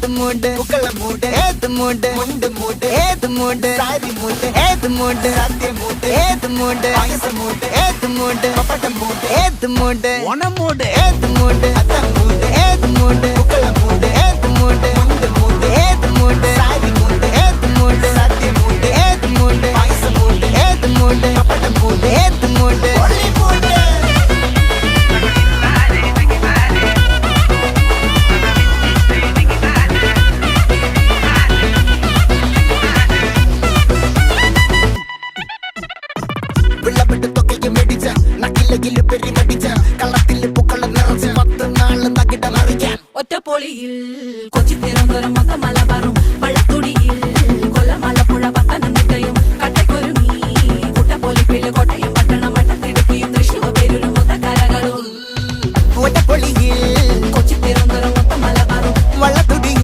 ഏത് മൂട് പുക്കള മൂട് ഏത് മൂട് മുണ്ട് മൂട് ഏത് മൂട് സാരി മൂട് ഏത് മൂട് സദ്യ മൂട് ഏത് മൂട് പായസ മൂട് ഏത് മൂട് പപ്പടം മൂട് ഏത് മൂട് ഓണം മൂട് ഏത് മൂട് അത്തം മൂട് ഏത് മൂട് പുക്കള മൂട് ഏത് മൂട് മുണ്ട് മൂട് ഏത് മൂട് സാരി മൂട് ഏത് മൂട് സദ്യ മൂട് ഏത് മൂട് പായസ മൂട് ഏത് മൂട് പപ്പടം മൂട് ഏത് മൂട് ഒളി മൂട് ഒറ്റപ്പൊളിയിൽ കൊച്ചി തിരുവനന്തപുരം മൊത്തം മലബാറും